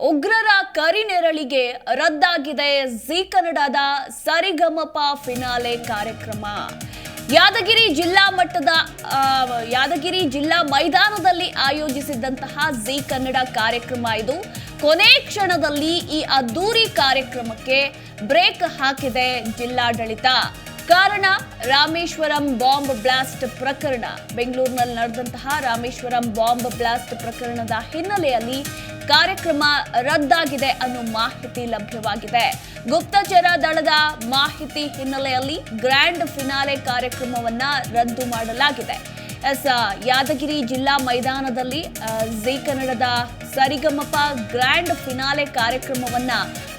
ಉಗ್ರರ ಕರಿನೆರಳಿಗೆ ರದ್ದಾಗಿದೆ ಜೀ ಕನ್ನಡದ ಸರಿಗಮಪ ಫಿನಾಲೆ ಕಾರ್ಯಕ್ರಮ. ಯಾದಗಿರಿ ಜಿಲ್ಲಾ ಮೈದಾನದಲ್ಲಿ ಆಯೋಜಿಸಿದ್ದಂತಹ ಜೀ ಕನ್ನಡ ಕಾರ್ಯಕ್ರಮ ಇದು. ಕೊನೆ ಕ್ಷಣದಲ್ಲಿ ಈ ಅದ್ದೂರಿ ಕಾರ್ಯಕ್ರಮಕ್ಕೆ ಬ್ರೇಕ್ ಹಾಕಿದೆ ಜಿಲ್ಲಾಡಳಿತ. ಕಾರಣ ರಾಮೇಶ್ವರಂ ಬಾಂಬ್ ಬ್ಲಾಸ್ಟ್ ಪ್ರಕರಣ. ಬೆಂಗಳೂರಿನಲ್ಲಿ ನಡೆದಂತಹ ರಾಮೇಶ್ವರಂ ಬಾಂಬ್ ಬ್ಲಾಸ್ಟ್ ಪ್ರಕರಣದ ಹಿನ್ನೆಲೆಯಲ್ಲಿ ಕಾರ್ಯಕ್ರಮ ರದ್ದಾಗಿದೆ ಅನ್ನೋ ಮಾಹಿತಿ ಲಭ್ಯವಾಗಿದೆ. ಗುಪ್ತಚರ ದಳದ ಮಾಹಿತಿ ಹಿನ್ನೆಲೆಯಲ್ಲಿ ಗ್ರ್ಯಾಂಡ್ ಫಿನಾಲೆ ಕಾರ್ಯಕ್ರಮವನ್ನ ರದ್ದು ಮಾಡಲಾಗಿದೆ. ಯಾದಗಿರಿ ಜಿಲ್ಲಾ ಮೈದಾನದಲ್ಲಿ ಜೀ ಕನ್ನಡದ ಸರಿಗಮಪ ಗ್ರ್ಯಾಂಡ್ ಫಿನಾಲೆ ಕಾರ್ಯಕ್ರಮವನ್ನ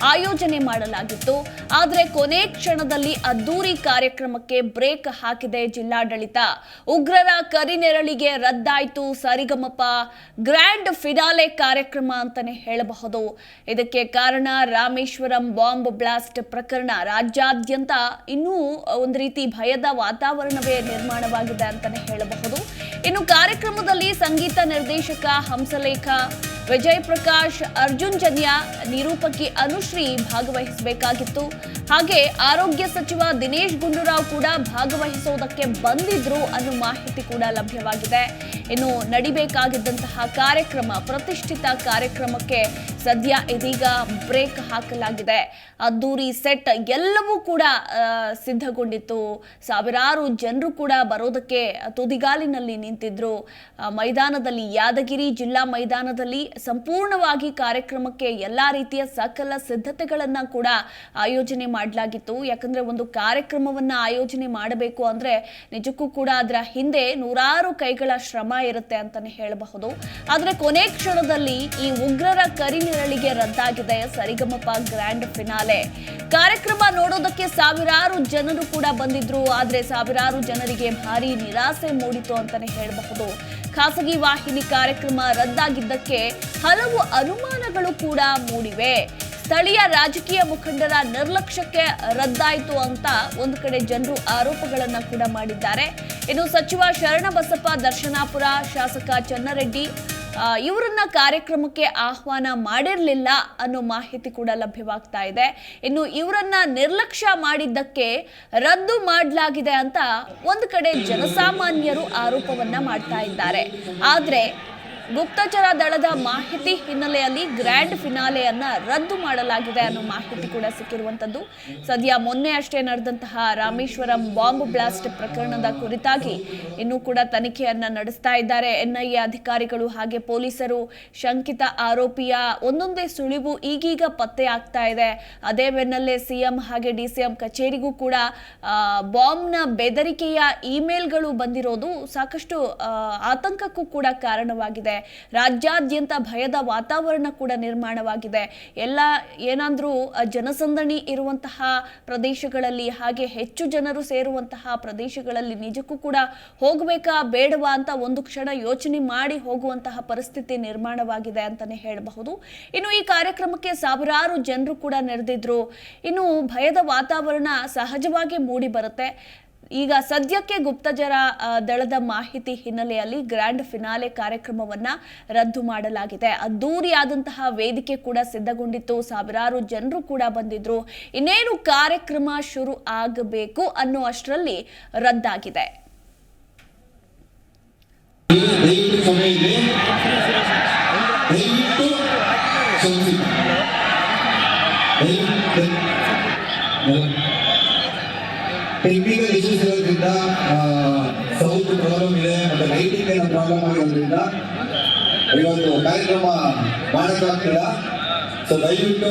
ಆಯೋಜನೆ ಮಾಡಲಾಗಿತ್ತು. ಆದರೆ ಕೊನೆ ಕ್ಷಣದಲ್ಲಿ ಅದ್ದೂರಿ ಕಾರ್ಯಕ್ರಮಕ್ಕೆ ಬ್ರೇಕ್ ಹಾಕಿದೆ ಜಿಲ್ಲಾಡಳಿತ. ಉಗ್ರರ ಕರಿನೆರಳಿಗೆ ರದ್ದಾಯಿತು ಸರಿಗಮಪ ಗ್ರ್ಯಾಂಡ್ ಫಿನಾಲೆ ಕಾರ್ಯಕ್ರಮ ಅಂತಾನೆ ಹೇಳಬಹುದು. ಇದಕ್ಕೆ ಕಾರಣ ರಾಮೇಶ್ವರಂ ಬಾಂಬ್ ಬ್ಲಾಸ್ಟ್ ಪ್ರಕರಣ. ರಾಜ್ಯಾದ್ಯಂತ ಇನ್ನೂ ಒಂದು ರೀತಿ ಭಯದ ವಾತಾವರಣವೇ ನಿರ್ಮಾಣವಾಗಿದೆ ಅಂತಾನೆ ಹೇಳಬಹುದು. ಇನ್ನು ಕಾರ್ಯಕ್ರಮದಲ್ಲಿ ಸಂಗೀತ ನಿರ್ದೇಶಕ ಹಂಸಲೇಖ, ವಿಜಯ್ ಪ್ರಕಾಶ್, ಅರ್ಜುನ್ ಜನ್ಯ, ನಿರೂಪಕಿ ಅನುಶ್ರೀ ಭಾಗವಹಿಸಬೇಕಾಗಿತ್ತು. ಹಾಗೆ ಆರೋಗ್ಯ ಸಚಿವ ದಿನೇಶ್ ಗುಂಡೂರಾವ್ ಕೂಡ ಭಾಗವಹಿಸುವುದಕ್ಕೆ ಬಂದಿದ್ರು ಅನ್ನೋ ಮಾಹಿತಿ ಕೂಡ ಲಭ್ಯವಾಗಿದೆ. ಇನ್ನು ನಡಿಬೇಕಾಗಿದ್ದಂತಹ ಕಾರ್ಯಕ್ರಮ, ಪ್ರತಿಷ್ಠಿತ ಕಾರ್ಯಕ್ರಮಕ್ಕೆ ಸದ್ಯ ಇದೀಗ ಬ್ರೇಕ್ ಹಾಕಲಾಗಿದೆ. ಅದ್ದೂರಿ ಸೆಟ್ ಎಲ್ಲವೂ ಕೂಡ ಸಿದ್ಧಗೊಂಡಿತ್ತು. ಸಾವಿರಾರು ಜನರು ಕೂಡ ಬರೋದಕ್ಕೆ ತುದಿಗಾಲಿನಲ್ಲಿ ನಿಂತಿದ್ರು. ಮೈದಾನದಲ್ಲಿ, ಯಾದಗಿರಿ ಜಿಲ್ಲಾ ಮೈದಾನದಲ್ಲಿ ಸಂಪೂರ್ಣವಾಗಿ ಕಾರ್ಯಕ್ರಮಕ್ಕೆ ಎಲ್ಲಾ ರೀತಿಯ ಸಕಲ ಸಿದ್ಧತೆಗಳನ್ನ ಕೂಡ ಆಯೋಜನೆ ಮಾಡಲಾಗಿತ್ತು. ಯಾಕಂದ್ರೆ ಒಂದು ಕಾರ್ಯಕ್ರಮವನ್ನ ಆಯೋಜನೆ ಮಾಡಬೇಕು ಅಂದ್ರೆ ನಿಜಕ್ಕೂ ಕೂಡ ಅದರ ಹಿಂದೆ ನೂರಾರು ಕೈಗಳ ಶ್ರಮ ಇರುತ್ತೆ ಅಂತಾನೆ ಹೇಳಬಹುದು. ಆದ್ರೆ ಕೊನೆ ಕ್ಷಣದಲ್ಲಿ ಈ ಉಗ್ರರ ಕರಿನೆರಳಿಗೆ ರದ್ದಾಗಿದೆ ಸರಿಗಮಪ ಗ್ರ್ಯಾಂಡ್ ಫಿನಾಲೆ ಕಾರ್ಯಕ್ರಮ. ನೋಡೋದಕ್ಕೆ ಸಾವಿರಾರು ಜನರು ಕೂಡ ಬಂದಿದ್ರು. ಆದ್ರೆ ಸಾವಿರಾರು ಜನರಿಗೆ ಭಾರಿ ನಿರಾಸೆ ಮೂಡಿತು ಅಂತಾನೆ ಹೇಳಬಹುದು. ಖಾಸಗಿ ವಾಹಿನಿ ಕಾರ್ಯಕ್ರಮ ರದ್ದಾಗಿದ್ದಕ್ಕೆ ಹಲವು ಅನುಮಾನಗಳು ಕೂಡ ಮೂಡಿವೆ. ಸ್ಥಳೀಯ ರಾಜಕೀಯ ಮುಖಂಡರ ನಿರ್ಲಕ್ಷ್ಯಕ್ಕೆ ರದ್ದಾಯಿತು ಅಂತ ಒಂದು ಕಡೆ ಜನರು ಆರೋಪಗಳನ್ನ ಕೂಡ ಮಾಡಿದ್ದಾರೆ. ಇನ್ನು ಸಚಿವ ಶರಣಬಸಪ್ಪ ದರ್ಶನಾಪುರ, ಶಾಸಕ ಚನ್ನರೆಡ್ಡಿ ಇವರನ್ನ ಕಾರ್ಯಕ್ರಮಕ್ಕೆ ಆಹ್ವಾನ ಮಾಡಿರಲಿಲ್ಲ ಅನ್ನೋ ಮಾಹಿತಿ ಕೂಡ ಲಭ್ಯವಾಗ್ತಾ ಇದೆ. ಇನ್ನು ಇವರನ್ನ ನಿರ್ಲಕ್ಷ್ಯ ಮಾಡಿದ್ದಕ್ಕೆ ರದ್ದು ಮಾಡಲಾಗಿದೆ ಅಂತ ಒಂದು ಕಡೆ ಜನಸಾಮಾನ್ಯರು ಆರೋಪವನ್ನ ಮಾಡ್ತಾ ಇದ್ದಾರೆ. ಆದ್ರೆ ಗುಪ್ತಚರ ದಳದ ಮಾಹಿತಿ ಹಿನ್ನೆಲೆಯಲ್ಲಿ ಗ್ರ್ಯಾಂಡ್ ಫಿನಾಲೆಯನ್ನ ರದ್ದು ಮಾಡಲಾಗಿದೆ ಅನ್ನೋ ಮಾಹಿತಿ ಕೂಡ ಸಿಕ್ಕಿರುವಂತದ್ದು. ಸದ್ಯ ಮೊನ್ನೆ ಅಷ್ಟೇ ನಡೆದಂತಹ ರಾಮೇಶ್ವರಂ ಬಾಂಬ್ ಬ್ಲಾಸ್ಟ್ ಪ್ರಕರಣದ ಕುರಿತಾಗಿ ಇನ್ನೂ ಕೂಡ ತನಿಖೆಯನ್ನ ನಡೆಸ್ತಾ ಇದ್ದಾರೆ ಎನ್ಐಎ ಅಧಿಕಾರಿಗಳು ಹಾಗೆ ಪೊಲೀಸರು. ಶಂಕಿತ ಆರೋಪಿಯ ಒಂದೊಂದೇ ಸುಳಿವು ಈಗೀಗ ಪತ್ತೆ ಆಗ್ತಾ ಇದೆ. ಅದೇ ಬೆನ್ನಲ್ಲೇ ಸಿಎಂ ಹಾಗೆ ಡಿಸಿಎಂ ಕಚೇರಿಗೂ ಕೂಡ ಬಾಂಬ್ನ ಬೆದರಿಕೆಯ ಇಮೇಲ್ಗಳು ಬಂದಿರೋದು ಸಾಕಷ್ಟು ಆತಂಕಕ್ಕೂ ಕೂಡ ಕಾರಣವಾಗಿದೆ. ರಾಜ್ಯಾದ್ಯಂತ ಭಯದ ವಾತಾವರಣ ಕೂಡ ನಿರ್ಮಾಣವಾಗಿದೆ. ಎಲ್ಲ ಏನಾದ್ರೂ ಜನಸಂದಣಿ ಇರುವಂತಹ ಪ್ರದೇಶಗಳಲ್ಲಿ ಹಾಗೆ ಹೆಚ್ಚು ಜನರು ಸೇರುವಂತಹ ಪ್ರದೇಶಗಳಲ್ಲಿ ನಿಜಕ್ಕೂ ಕೂಡ ಹೋಗಬೇಕಾ ಬೇಡವಾ ಅಂತ ಒಂದು ಕ್ಷಣ ಯೋಚನೆ ಮಾಡಿ ಹೋಗುವಂತಹ ಪರಿಸ್ಥಿತಿ ನಿರ್ಮಾಣವಾಗಿದೆ ಅಂತಾನೆ ಹೇಳಬಹುದು. ಇನ್ನು ಈ ಕಾರ್ಯಕ್ರಮಕ್ಕೆ ಸಾವಿರಾರು ಜನರು ಕೂಡ ನೆರೆದಿದ್ರು. ಇನ್ನು ಭಯದ ವಾತಾವರಣ ಸಹಜವಾಗಿ ಮೂಡಿ ಬರುತ್ತೆ. ಈಗ ಸದ್ಯಕ್ಕೆ ಗುಪ್ತಚರ ದಳದ ಮಾಹಿತಿ ಹಿನ್ನೆಲೆಯಲ್ಲಿ ಗ್ರ್ಯಾಂಡ್ ಫಿನಾಲೆ ಕಾರ್ಯಕ್ರಮವನ್ನ ರದ್ದು ಮಾಡಲಾಗಿದೆ. ಅದ್ದೂರಿಯಾದಂತಹ ವೇದಿಕೆ ಕೂಡ ಸಿದ್ಧಗೊಂಡಿತ್ತು. ಸಾವಿರಾರು ಜನರು ಕೂಡ ಬಂದಿದ್ರು. ಇನ್ನೇನು ಕಾರ್ಯಕ್ರಮ ಶುರು ಆಗಬೇಕು ಅನ್ನೋ ಅಷ್ಟರಲ್ಲಿ ರದ್ದಾಗಿದೆ. ಟೆಕ್ನಿಕಲ್ ಇಶ್ಯೂಸ್ ಇರೋದ್ರಿಂದ ಸೌಂಡ್ ಪ್ರಾಬ್ಲಮ್ ಇದೆ ಮತ್ತು ಲೈಟಿಂಗ್ ಏನೋ ಪ್ರಾಬ್ಲಮ್ ಆಗಿರೋದ್ರಿಂದ ಇವತ್ತು ಕಾರ್ಯಕ್ರಮ ಮಾಡೋಕ್ಕಾಗ್ತಿಲ್ಲ. ಸೊ ದಯವಿಟ್ಟು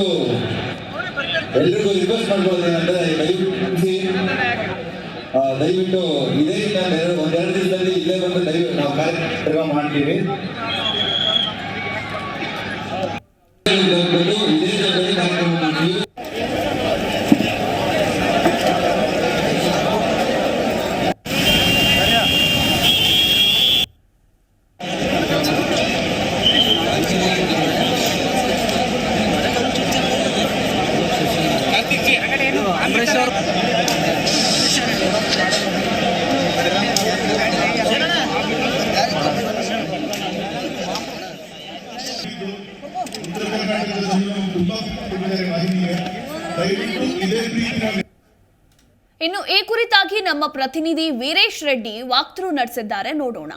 ಎಲ್ರಿಗೂ ರಿಕ್ವೆಸ್ಟ್ ಮಾಡ್ಕೊಳ್ಳೋದೇನಂದ್ರೆ ದಯವಿಟ್ಟು ಇದೇ ಒಂದೆರಡು ದಿನದಲ್ಲಿ ಇಲ್ಲೇ ಬಂದು ನಾವು ಕಾರ್ಯಕ್ರಮ ಮಾಡ್ತೀವಿ. ಇದೇ ಜಾಗದಲ್ಲಿ ಕಾರ್ಯಕ್ರಮ ಮಾಡ್ತೀವಿ. ತುಂಬಾ ಕೊಟ್ಟಿದ್ದಾರೆ ವಾಹಿನಿಗೆ. ದಯವಿಟ್ಟು ಇದೇ ರೀತಿ ಇನ್ನು ಈ ಕುರಿತಾಗಿ ನಮ್ಮ ಪ್ರತಿನಿಧಿ ವೀರೇಶ್ ರೆಡ್ಡಿ ವಾಕ್ಥ್ರೂ ನಡೆಸಿದ್ದಾರೆ, ನೋಡೋಣ.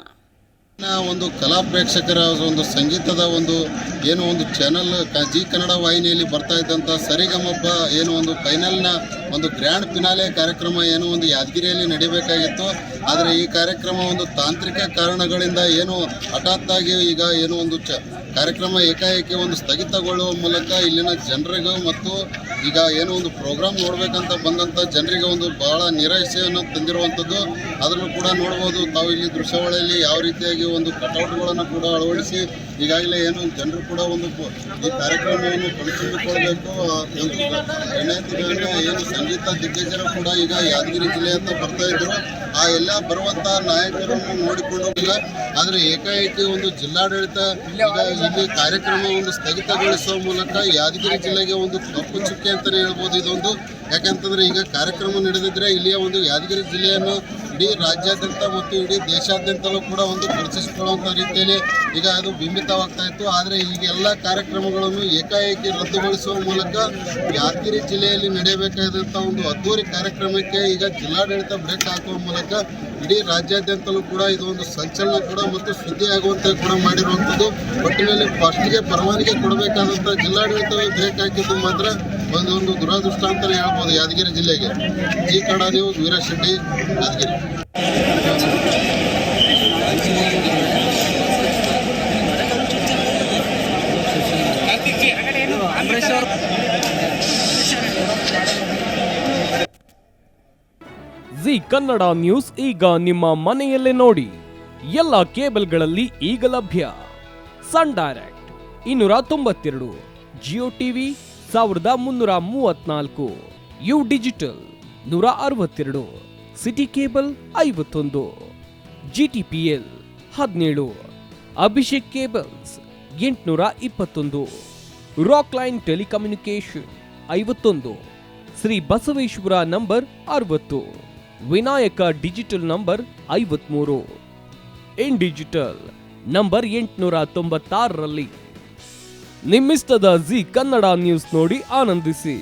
ಒಂದು ಕಲಾ ಪ್ರೇಕ್ಷಕರ ಒಂದು ಸಂಗೀತದ ಒಂದು ಏನು ಒಂದು ಚಾನಲ್ ಜಿ ಕನ್ನಡ ವಾಹಿನಿಯಲ್ಲಿ ಬರ್ತಾ ಇದ್ದಂಥ ಸರಿಗಮಪ ಏನು ಒಂದು ಫೈನಲ್ನ ಒಂದು ಗ್ರ್ಯಾಂಡ್ ಫಿನಾಲೆ ಕಾರ್ಯಕ್ರಮ ಏನು ಒಂದು ಯಾದಗಿರಿಯಲ್ಲಿ ನಡೀಬೇಕಾಗಿತ್ತು. ಆದರೆ ಈ ಕಾರ್ಯಕ್ರಮ ಒಂದು ತಾಂತ್ರಿಕ ಕಾರಣಗಳಿಂದ ಏನು ಹಠಾತ್ತಾಗಿ ಈಗ ಏನು ಒಂದು ಕಾರ್ಯಕ್ರಮ ಏಕಾಏಕಿ ಒಂದು ಸ್ಥಗಿತಗೊಳ್ಳುವ ಮೂಲಕ ಇಲ್ಲಿನ ಜನರಿಗೂ ಮತ್ತು ಈಗ ಏನು ಒಂದು ಪ್ರೋಗ್ರಾಮ್ ನೋಡಬೇಕಂತ ಬಂದಂಥ ಜನರಿಗೆ ಒಂದು ಬಹಳ ನಿರಾಶೆಯನ್ನು ತಂದಿರುವಂಥದ್ದು. ಅದನ್ನು ಕೂಡ ನೋಡ್ಬೋದು ತಾವು ಇಲ್ಲಿ ದೃಶ್ಯಾವಳಿಯಲ್ಲಿ ಯಾವ ರೀತಿಯಾಗಿ ಒಂದು ಕಟೌಟ್ಗಳನ್ನು ಕೂಡ ಅಳವಡಿಸಿ ಈಗಾಗಲೇ ಏನು ಜನರು ಕೂಡ ಒಂದು ಈ ಕಾರ್ಯಕ್ರಮವನ್ನು ಕಣ್ತುಂಬಿಕೊಳ್ಬೇಕು. ಒಂದು ಗಣ್ಯಾತಿಗಣ್ಯ ಏನು ಸಂಗೀತ ದಿಗ್ಗಜರು ಕೂಡ ಈಗ ಯಾದಗಿರಿ ಜಿಲ್ಲೆಯತ್ತ ಬರ್ತಾ ಇದ್ರು. ಆ ಎಲ್ಲ ಬರುವಂಥ ನಾಯಕರನ್ನು ನೋಡಿಕೊಳ್ಳೋದಿಲ್ಲ. ಆದರೆ ಏಕಾಏಕಿ ಒಂದು ಜಿಲ್ಲಾಡಳಿತ ಈಗ ಇಲ್ಲಿ ಕಾರ್ಯಕ್ರಮ ಒಂದು ಸ್ಥಗಿತಗೊಳಿಸುವ ಮೂಲಕ ಯಾದಗಿರಿ ಜಿಲ್ಲೆಗೆ ಒಂದು ಕಪ್ಪು ಚುಕ್ಕೆ ಅಂತಲೇ ಹೇಳ್ಬೋದು ಇದೊಂದು. ಯಾಕಂತಂದರೆ ಈಗ ಕಾರ್ಯಕ್ರಮ ನಡೆದಿದ್ರೆ ಇಲ್ಲಿಯ ಒಂದು ಯಾದಗಿರಿ ಜಿಲ್ಲೆಯನ್ನು ಇಡೀ ರಾಜ್ಯಾದ್ಯಂತ ಮತ್ತು ಇಡೀ ದೇಶಾದ್ಯಂತಲೂ ಕೂಡ ಒಂದು ಗುರುತಿಸಿಕೊಳ್ಳುವಂಥ ರೀತಿಯಲ್ಲಿ ಈಗ ಅದು ಬಿಂಬಿತವಾಗ್ತಾ ಇತ್ತು. ಆದರೆ ಈಗ ಎಲ್ಲ ಕಾರ್ಯಕ್ರಮಗಳನ್ನು ಏಕಾಏಕಿ ರದ್ದುಗೊಳಿಸುವ ಮೂಲಕ ಯಾದಗಿರಿ ಜಿಲ್ಲೆಯಲ್ಲಿ ನಡೆಯಬೇಕಾದಂಥ ಒಂದು ಅದ್ದೂರಿ ಕಾರ್ಯಕ್ರಮಕ್ಕೆ ಈಗ ಜಿಲ್ಲಾಡಳಿತ ಬ್ರೇಕ್ ಹಾಕುವ ಮೂಲಕ ಇಡೀ ರಾಜ್ಯಾದ್ಯಂತಲೂ ಕೂಡ ಇದು ಒಂದು ಸಂಚಲನ ಕೂಡ ಮತ್ತು ಸುದ್ದಿ ಆಗುವಂತೆ ಕೂಡ ಮಾಡಿರುವಂಥದ್ದು. ಒಟ್ಟಿನಲ್ಲಿ ಫಸ್ಟ್ಗೆ ಪರವಾನಗಿ ಕೊಡಬೇಕಾದಂಥ ಜಿಲ್ಲಾಡಳಿತವೇ ಬ್ರೇಕ್ ಹಾಕಿದ್ದು ಮಾತ್ರ ಒಂದು ದುರದೃಷ್ಟ ಅಂತಲೇ ಹೇಳ್ಬೋದು ಯಾದಗಿರಿ ಜಿಲ್ಲೆಗೆ. Zee Kannada news, Veeresh Reddy, Yadgiri. Zee Kannada news ಈಗ ನಿಮ್ಮ ಮನೆಯಲ್ಲೇ ನೋಡಿ. ಎಲ್ಲ ಕೇಬಲ್ಗಳಲ್ಲಿ ಈಗ ಲಭ್ಯ. Sun Direct 292, Jio TV 1334, U Digital 162, city cable 51, GTPL 17, Abhishek cables 821, rock line telecommunication 51, Shri Basaveshwara number 60, Vinayaka digital number 53, in digital number 896ರಲ್ಲಿ ನಿಮ್ಮಿಸ್ತದ ಜಿ ಕನ್ನಡ ನ್ಯೂಸ್ ನೋಡಿ ಆನಂದಿಸಿ.